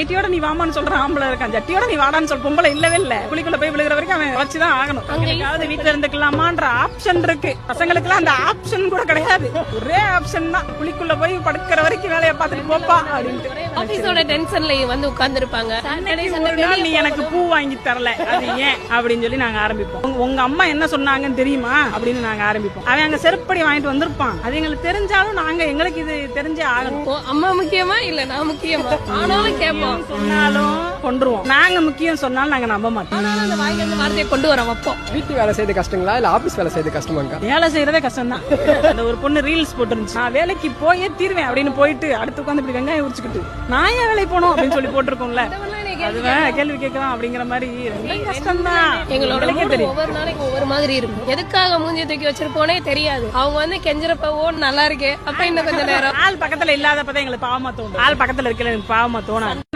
நைட்டியோட நீ வாமான்னு சொல்ற ஆம்பளை இருக்கான், ஜட்டியோட நீ வாடான்னு சொல்ற பொம்பளை இல்லவே இல்ல. குளிக்குள்ள போய் விழுகிற வரைக்கும் அவன் வச்சுதான் ஆகணும். எங்கேயாவது வீட்டுல இருந்துக்கலாமான்ற ஆப்ஷன் இருக்கு. பசங்களுக்கு அந்த ஆப்ஷன் கூட கிடையாது. ஒரே ஆப்ஷன் தான், குளிக்குள்ள போய் படுக்கிற வரைக்கும் வேலையை பார்த்துட்டு போப்பா அப்படின்ட்டு. ஆபீஸோட டென்ஷன்ல வந்து உட்கார்ந்து இருப்பாங்க. நீ எனக்கு பூ வாங்கி தரல, அது ஏன் அப்படின்னு சொல்லி நாங்க ஆரம்பிப்போம். உங்க அம்மா என்ன சொன்னாங்கன்னு தெரியுமா அப்படின்னு நாங்க ஆரம்பிப்போம். அவன் அங்க செருப்படி வாங்கிட்டு வந்திருப்பான். அது எங்களுக்கு தெரிஞ்சாலும் நாங்க எங்களுக்கு இது தெரிஞ்சே ஆகணும். அம்மா முக்கியமா இல்ல நான் முக்கியமா ஆனாலும் கேட்போம், சொன்னாலும் கொண்டுருவோம். நாங்க முக்கியம் சொன்னாலும் நாங்க நம்ப மாட்டோம். அந்த வாய்க்கு வார்த்தையை கொண்டு வர வைப்போம். வீட்டு வேலை செய்யறது கஷ்டங்களா இல்ல ஆபீஸ் வேலை செய்யறது கஷ்டமாங்க? வேலை செய்யறதே கஷ்டம் தான். அந்த ஒரு பொண்ணு ரீல்ஸ் போட்டுருந்துச்சு, நான் வேலைக்கு போயே தீர்வேன் அப்படின்னு போயிட்டு அடுத்து உட்காந்து இப்படி வெங்காயம் உரிச்சுக்கிட்டு நான் ஏன் வேலைக்கு போனோம் அப்படின்னு சொல்லி போட்டிருக்கோம்ல. அதுதான் கேள்வி கேட்கலாம் அப்படிங்கிற மாதிரி கஷ்டம் தான். எங்களோட ஒவ்வொரு நாளைக்கு ஒவ்வொரு மாதிரி இருக்கும். எதுக்காக மூஞ்சி தூக்கி வச்சிருப்போனே தெரியாது. அவங்க வந்து கெஞ்சறப்போ நல்லா இருக்கே அப்ப இன்னும் கொஞ்சம் நேரம் ஆள் பக்கத்துல இல்லாதப்பதான் எங்களுக்கு பாவமா தோணும். ஆள் பக்கத்துல இருக்கல எனக்கு பாவமா தோணும்.